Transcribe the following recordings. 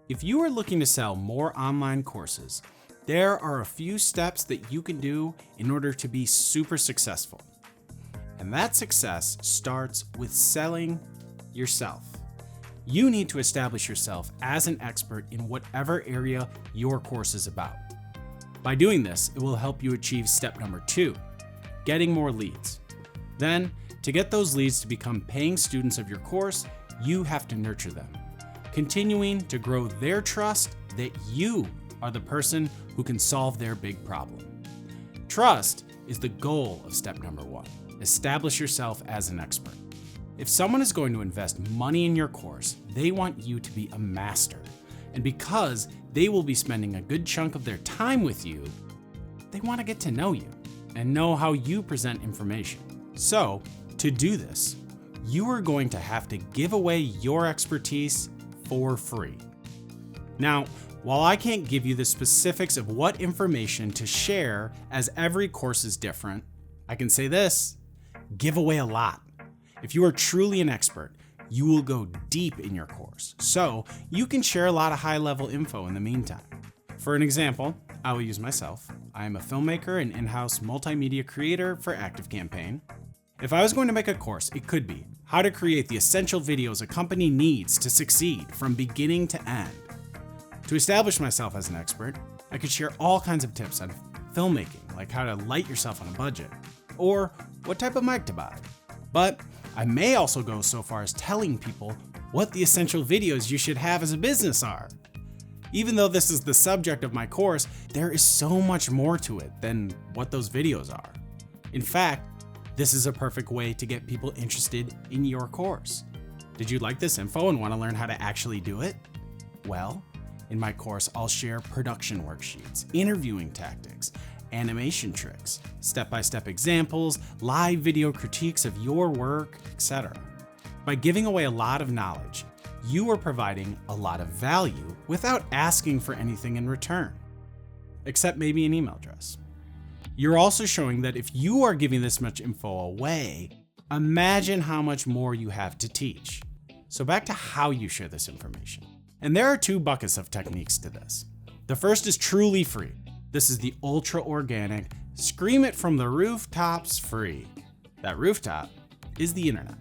If you are looking to sell more online courses, there are a few steps that you can do in order to be super successful. And that success starts with selling yourself. You need to establish yourself as an expert in whatever area your course is about. By doing this, it will help you achieve step number 2, getting more leads. Then, to get those leads to become paying students of your course, you have to nurture them, continuing to grow their trust that you are the person who can solve their big problem. Trust is the goal of step number 1. Establish yourself as an expert. If someone is going to invest money in your course, they want you to be a master. And because they will be spending a good chunk of their time with you, they want to get to know you and know how you present information. So, to do this, you are going to have to give away your expertise for free. Now, while I can't give you the specifics of what information to share as every course is different, I can say this: give away a lot. If you are truly an expert, you will go deep in your course, so you can share a lot of high-level info in the meantime. For an example, I will use myself. I am a filmmaker and in-house multimedia creator for ActiveCampaign. If I was going to make a course, it could be how to create the essential videos a company needs to succeed from beginning to end. To establish myself as an expert, I could share all kinds of tips on filmmaking, like how to light yourself on a budget, or what type of mic to buy. But I may also go so far as telling people what the essential videos you should have as a business are. Even though this is the subject of my course, there is so much more to it than what those videos are. In fact, this is a perfect way to get people interested in your course. Did you like this info and want to learn how to actually do it? Well, in my course, I'll share production worksheets, interviewing tactics, animation tricks, step-by-step examples, live video critiques of your work, etc. By giving away a lot of knowledge, you are providing a lot of value without asking for anything in return, except maybe an email address. You're also showing that if you are giving this much info away, imagine how much more you have to teach. So back to how you share this information. And there are 2 buckets of techniques to this. The first is truly free. This is the ultra organic, scream it from the rooftops free. That rooftop is the internet.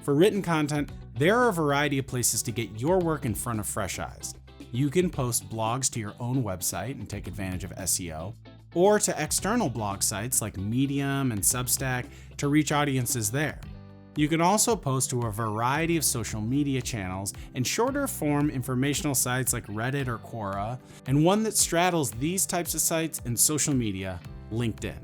For written content, there are a variety of places to get your work in front of fresh eyes. You can post blogs to your own website and take advantage of SEO, or to external blog sites like Medium and Substack to reach audiences there. You can also post to a variety of social media channels and shorter form informational sites like Reddit or Quora, and one that straddles these types of sites and social media, LinkedIn.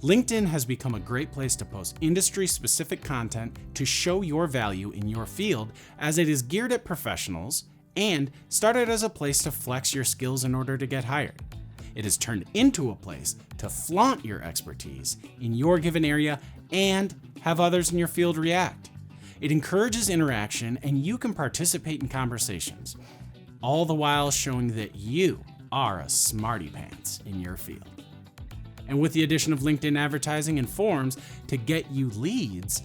LinkedIn has become a great place to post industry-specific content to show your value in your field, as it is geared at professionals and started as a place to flex your skills in order to get hired. It has turned into a place to flaunt your expertise in your given area and have others in your field react. It encourages interaction and you can participate in conversations, all the while showing that you are a smarty pants in your field. And with the addition of LinkedIn advertising and forums to get you leads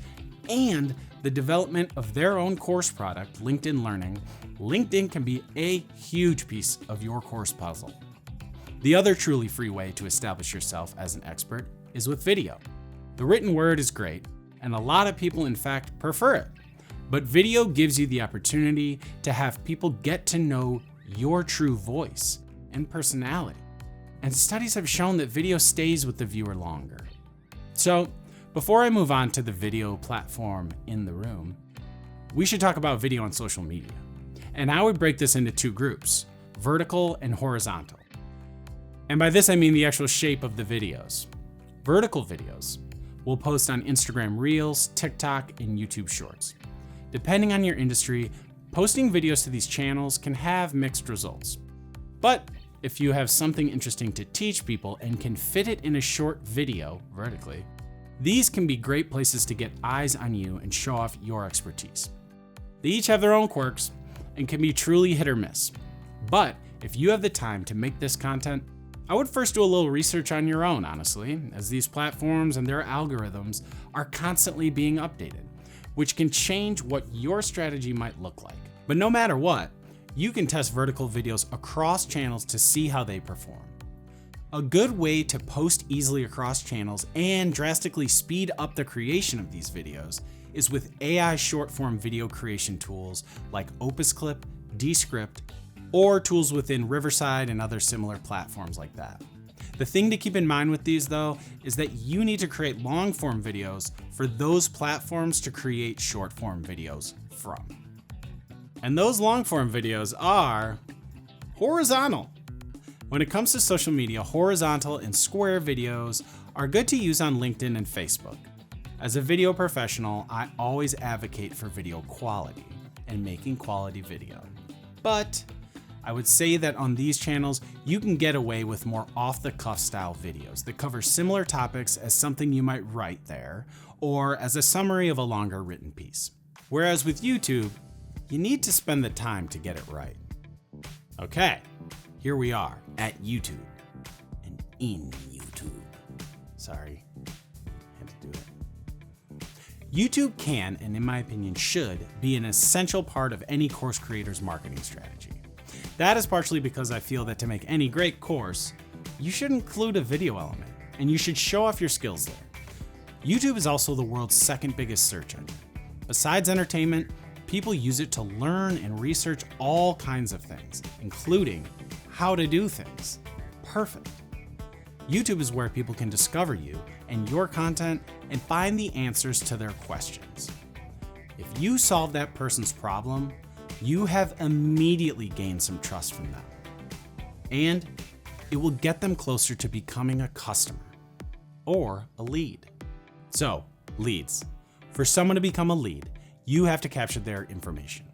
and the development of their own course product, LinkedIn Learning, LinkedIn can be a huge piece of your course puzzle. The other truly free way to establish yourself as an expert is with video. The written word is great, and a lot of people in fact prefer it. But video gives you the opportunity to have people get to know your true voice and personality. And studies have shown that video stays with the viewer longer. So, before I move on to the video platform in the room, we should talk about video on social media. And I would break this into 2 groups, vertical and horizontal. And by this I mean the actual shape of the videos. Vertical videos will post on Instagram Reels, TikTok, and YouTube Shorts. Depending on your industry, posting videos to these channels can have mixed results. But if you have something interesting to teach people and can fit it in a short video vertically, these can be great places to get eyes on you and show off your expertise. They each have their own quirks and can be truly hit or miss. But if you have the time to make this content, I would first do a little research on your own, honestly, as these platforms and their algorithms are constantly being updated, which can change what your strategy might look like. But no matter what, You can test vertical videos across channels to see how they perform. A good way to post easily across channels and drastically speed up the creation of these videos is with AI short-form video creation tools like OpusClip, Descript, or tools within Riverside and other similar platforms like that. The thing to keep in mind with these though is that you need to create long-form videos for those platforms to create short-form videos from. And those long-form videos are horizontal. When it comes to social media, horizontal and square videos are good to use on LinkedIn and Facebook. As a video professional, I always advocate for video quality and making quality video. But I would say that on these channels, you can get away with more off-the-cuff style videos that cover similar topics as something you might write there, or as a summary of a longer written piece. Whereas with YouTube, you need to spend the time to get it right. Okay, here we are at YouTube and in YouTube. Sorry, had to do it. YouTube can, and in my opinion should, be an essential part of any course creator's marketing strategy. That is partially because I feel that to make any great course, you should include a video element, and you should show off your skills there. YouTube is also the world's second biggest search engine. Besides entertainment, people use it to learn and research all kinds of things, including how to do things. Perfect. YouTube is where people can discover you and your content and find the answers to their questions. If you solve that person's problem, you have immediately gained some trust from them. And it will get them closer to becoming a customer or a lead. So, leads. For someone to become a lead, you have to capture their information.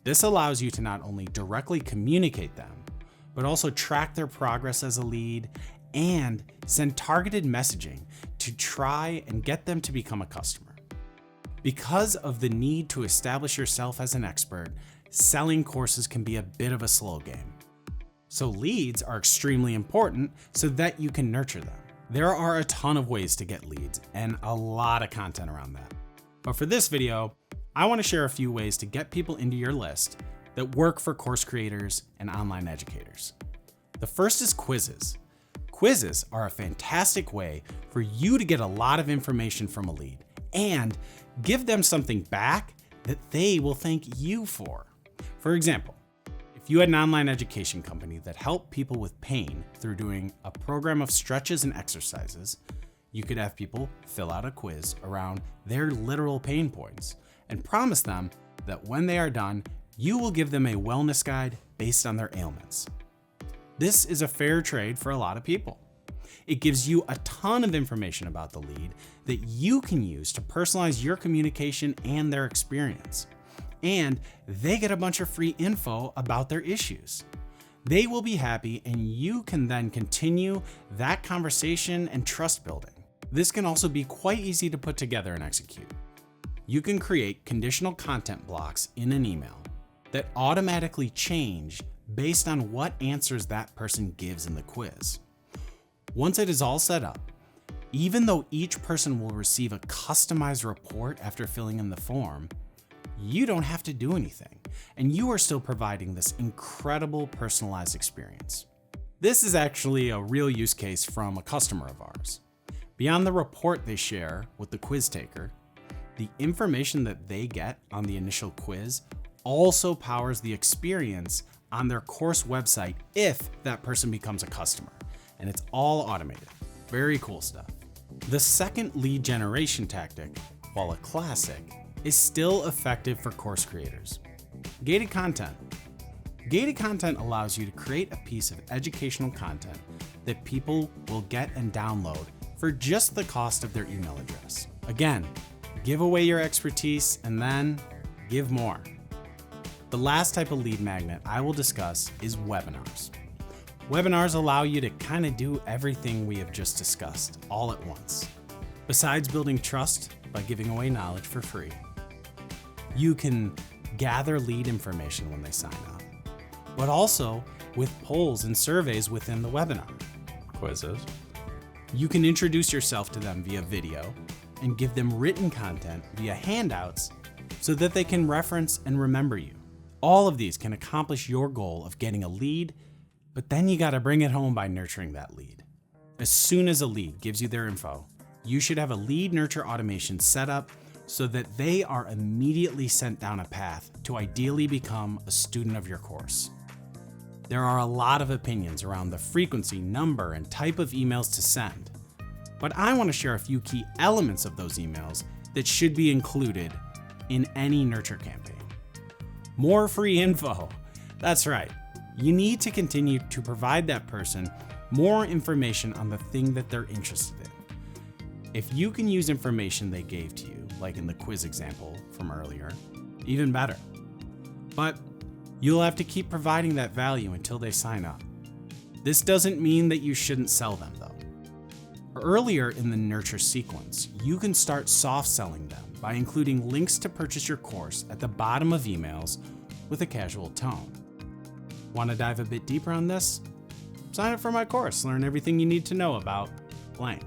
This allows you to not only directly communicate them, but also track their progress as a lead and send targeted messaging to try and get them to become a customer. Because of the need to establish yourself as an expert, selling courses can be a bit of a slow game. So leads are extremely important so that you can nurture them. There are a ton of ways to get leads and a lot of content around that. But for this video, I want to share a few ways to get people into your list that work for course creators and online educators. The first is quizzes. Quizzes are a fantastic way for you to get a lot of information from a lead and give them something back that they will thank you for. For example, if you had an online education company that helped people with pain through doing a program of stretches and exercises, you could have people fill out a quiz around their literal pain points and promise them that when they are done, you will give them a wellness guide based on their ailments. This is a fair trade for a lot of people. It gives you a ton of information about the lead that you can use to personalize your communication and their experience. And they get a bunch of free info about their issues. They will be happy, and you can then continue that conversation and trust building. This can also be quite easy to put together and execute. You can create conditional content blocks in an email that automatically change based on what answers that person gives in the quiz. Once it is all set up, even though each person will receive a customized report after filling in the form, you don't have to do anything, and you are still providing this incredible personalized experience. This is actually a real use case from a customer of ours. Beyond the report they share with the quiz taker, the information that they get on the initial quiz also powers the experience on their course website if that person becomes a customer, and it's all automated. Very cool stuff. The second lead generation tactic, while a classic, is still effective for course creators. Gated content. Gated content allows you to create a piece of educational content that people will get and download for just the cost of their email address. Again, give away your expertise and then give more. The last type of lead magnet I will discuss is webinars. Webinars allow you to kind of do everything we have just discussed all at once. Besides building trust by giving away knowledge for free, you can gather lead information when they sign up, but also with polls and surveys within the webinar. Quizzes. You can introduce yourself to them via video and give them written content via handouts so that they can reference and remember you. All of these can accomplish your goal of getting a lead, but then you gotta bring it home by nurturing that lead. As soon as a lead gives you their info, you should have a lead nurture automation set up so that they are immediately sent down a path to ideally become a student of your course. There are a lot of opinions around the frequency, number, and type of emails to send, but I want to share a few key elements of those emails that should be included in any nurture campaign. More free info. That's right. You need to continue to provide that person more information on the thing that they're interested in. If you can use information they gave to you, like in the quiz example from earlier, even better. But you'll have to keep providing that value until they sign up. This doesn't mean that you shouldn't sell them though. Earlier in the nurture sequence, you can start soft selling them by including links to purchase your course at the bottom of emails with a casual tone. Want to dive a bit deeper on this? Sign up for my course, learn everything you need to know about blank.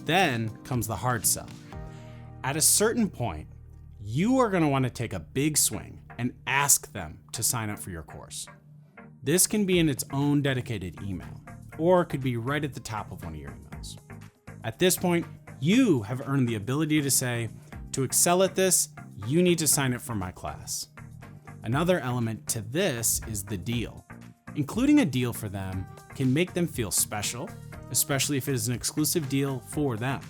Then comes the hard sell. At a certain point, you are going to want to take a big swing and ask them to sign up for your course. This can be in its own dedicated email, or it could be right at the top of one of your emails. At this point, you have earned the ability to say, to excel at this, you need to sign up for my class. Another element to this is the deal. Including a deal for them can make them feel special, especially if it is an exclusive deal for them.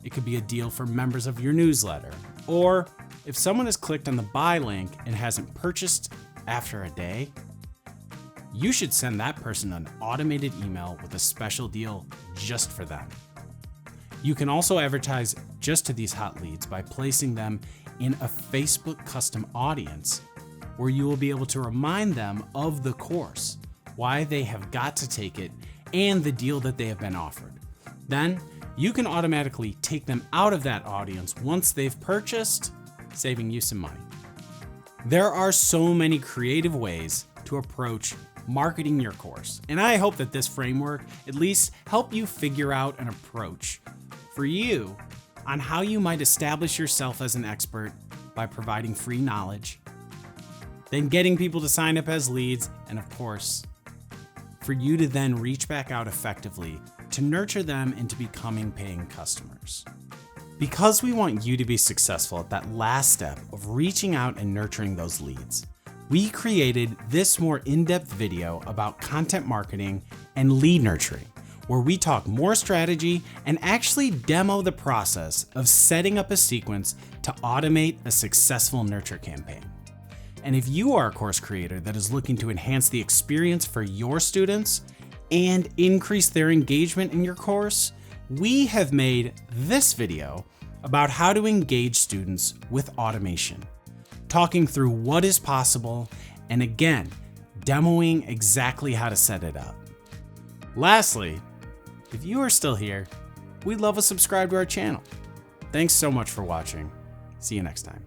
It could be a deal for members of your newsletter, or if someone has clicked on the buy link and hasn't purchased after a day, you should send that person an automated email with a special deal just for them. You can also advertise just to these hot leads by placing them in a Facebook custom audience where you will be able to remind them of the course, why they have got to take it, and the deal that they have been offered. Then you can automatically take them out of that audience once they've purchased, saving you some money. There are so many creative ways to approach marketing your course, and I hope that this framework at least help you figure out an approach for you on how you might establish yourself as an expert by providing free knowledge, then getting people to sign up as leads, and of course, for you to then reach back out effectively to nurture them into becoming paying customers. Because we want you to be successful at that last step of reaching out and nurturing those leads, we created this more in-depth video about content marketing and lead nurturing, where we talk more strategy and actually demo the process of setting up a sequence to automate a successful nurture campaign. And if you are a course creator that is looking to enhance the experience for your students and increase their engagement in your course, we have made this video about how to engage students with automation, talking through what is possible, and again, demoing exactly how to set it up. Lastly, if you are still here, we'd love a subscribe to our channel. Thanks so much for watching. See you next time.